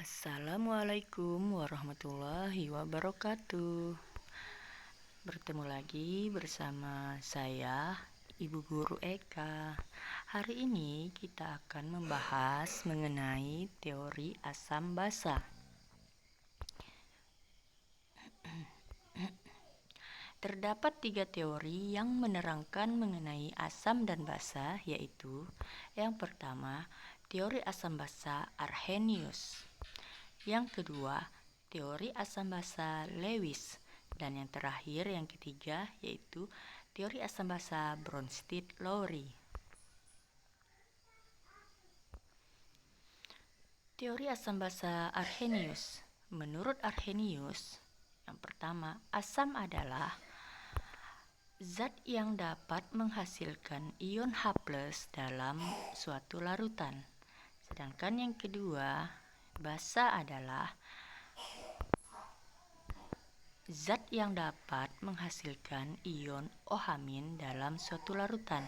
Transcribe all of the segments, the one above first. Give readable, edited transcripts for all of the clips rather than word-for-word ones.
Assalamualaikum warahmatullahi wabarakatuh. Bertemu lagi bersama saya, Ibu Guru Eka. Hari ini kita akan membahas mengenai teori asam basa. Terdapat 3 teori yang menerangkan mengenai asam dan basa, yaitu yang pertama, teori asam basa Arrhenius. Yang kedua, teori asam basa Lewis. Dan yang terakhir, yang ketiga, yaitu teori asam basa Bronsted-Lowry. Teori asam basa Arrhenius. Menurut Arrhenius, yang pertama, asam adalah zat yang dapat menghasilkan ion H+ dalam suatu larutan. Sedangkan yang kedua, basa adalah zat yang dapat menghasilkan ion OH- dalam suatu larutan.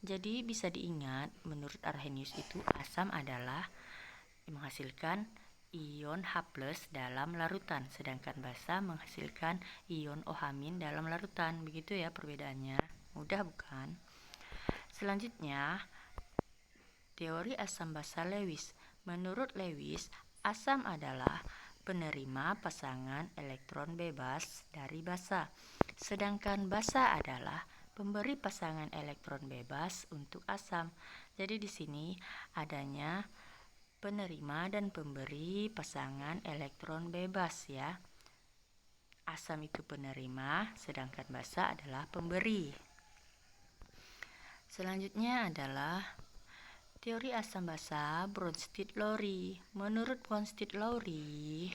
Jadi bisa diingat, menurut Arrhenius itu asam adalah menghasilkan ion H+ dalam larutan, sedangkan basa menghasilkan ion OH- dalam larutan. Begitu ya perbedaannya. Mudah bukan? Selanjutnya, teori asam basa Lewis. Menurut Lewis, asam adalah penerima pasangan elektron bebas dari basa, sedangkan basa adalah pemberi pasangan elektron bebas untuk asam. Jadi di sini adanya penerima dan pemberi pasangan elektron bebas ya. Asam itu penerima, sedangkan basa adalah pemberi. Selanjutnya adalah teori asam basa Bronsted-Lowry. Menurut Bronsted-Lowry,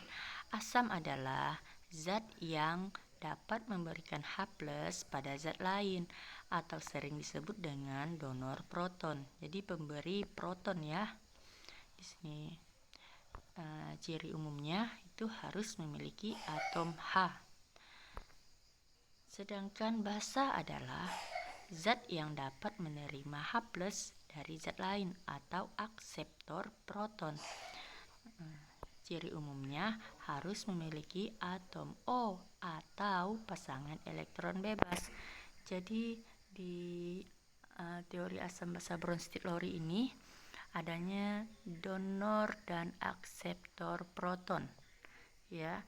asam adalah zat yang dapat memberikan H+ pada zat lain atau sering disebut dengan donor proton. Jadi pemberi proton ya. Di sini ciri umumnya itu harus memiliki atom H. Sedangkan basa adalah zat yang dapat menerima H+ dari zat lain atau akseptor proton. Ciri umumnya harus memiliki atom O atau pasangan elektron bebas. Jadi di teori asam basa Bronsted-Lowry ini adanya donor dan akseptor proton. Ya,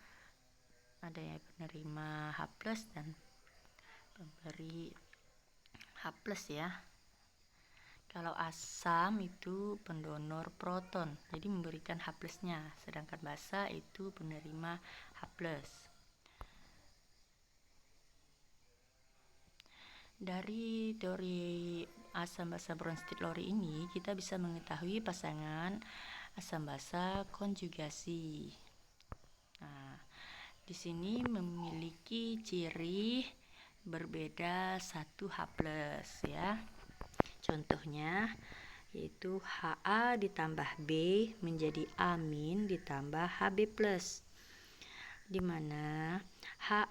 ada yang penerima H+ dan pemberi H+ ya. Kalau asam itu pendonor proton, jadi memberikan H+-nya, sedangkan basa itu penerima H+. Dari teori asam basa Bronsted-Lowry ini kita bisa mengetahui pasangan asam basa konjugasi. Nah, di sini memiliki ciri berbeda 1 H+ ya. Contohnya yaitu Ha ditambah B menjadi amin ditambah Hb+, di mana Ha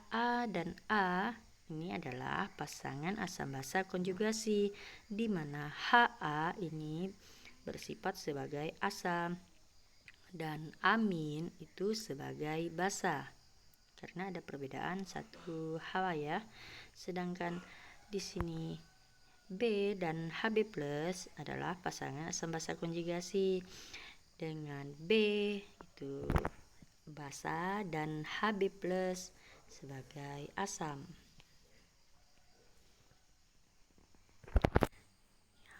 dan A ini adalah pasangan asam basa konjugasi, di mana Ha ini bersifat sebagai asam dan amin itu sebagai basa, karena ada perbedaan 1 H ya. Sedangkan di sini B dan Hb+ adalah pasangan asam basa konjugasi, dengan B itu basa dan Hb+ sebagai asam.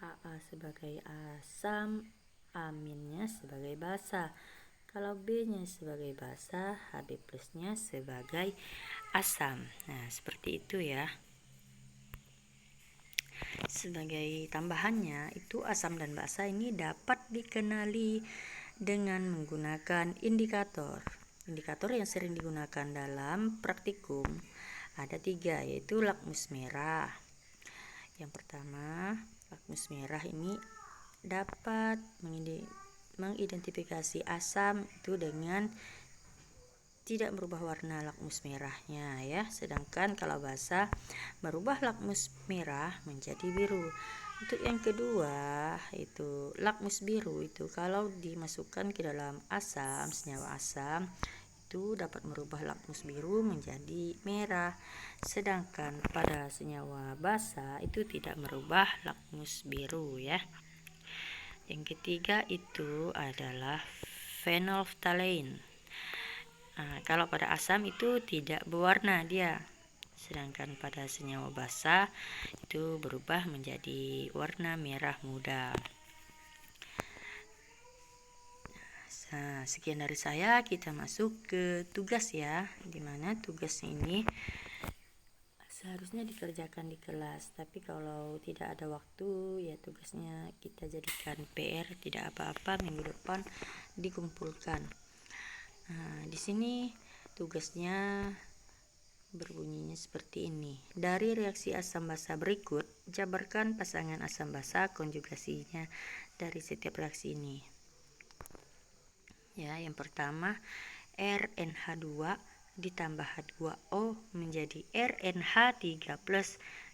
Ha sebagai asam, aminnya sebagai basa. Kalau B-nya sebagai basa, Hb+-nya sebagai asam. Nah, seperti itu ya. Sebagai tambahannya, itu asam dan basa ini dapat dikenali dengan menggunakan indikator. Indikator yang sering digunakan dalam praktikum ada 3, yaitu lakmus merah. Yang pertama, lakmus merah ini dapat mengidentifikasi asam itu dengan tidak merubah warna lakmus merahnya ya. Sedangkan kalau basa merubah lakmus merah menjadi biru. Untuk yang kedua itu lakmus biru, itu kalau dimasukkan ke dalam asam, senyawa asam itu dapat merubah lakmus biru menjadi merah. Sedangkan pada senyawa basa itu tidak merubah lakmus biru ya. Yang ketiga itu adalah phenolphthalein. Kalau pada asam itu tidak berwarna dia. Sedangkan pada senyawa basa itu berubah menjadi warna merah muda. Nah, sekian dari saya, kita masuk ke tugas ya, dimana tugas ini seharusnya dikerjakan di kelas, tapi kalau tidak ada waktu ya tugasnya kita jadikan PR, tidak apa-apa, minggu depan dikumpulkan. Nah, di sini tugasnya berbunyinya seperti ini. Dari reaksi asam basa berikut, jabarkan pasangan asam basa konjugasinya dari setiap reaksi ini. Ya, yang pertama RNH2 ditambah H2O menjadi RNH3+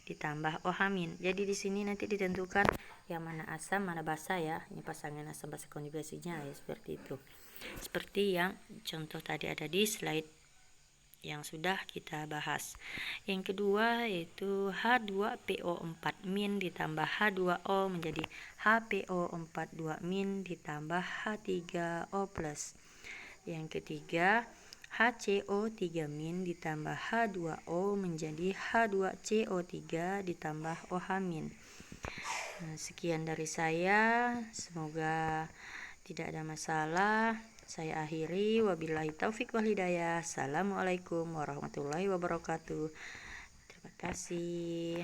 ditambah OH-. Jadi di sini nanti ditentukan yang mana asam, mana basa ya. Ini pasangan asam basa konjugasinya ya, seperti itu. Seperti yang contoh tadi ada di slide yang sudah kita bahas. Yang kedua yaitu H2PO4- ditambah H2O menjadi HPO42- ditambah H3O+. Yang ketiga HCO3- ditambah H2O menjadi H2CO3 ditambah OH-. Nah, sekian dari saya, semoga tidak ada masalah. Saya akhiri, wabillahi taufik wal hidayah. Assalamualaikum warahmatullahi wabarakatuh. Terima kasih.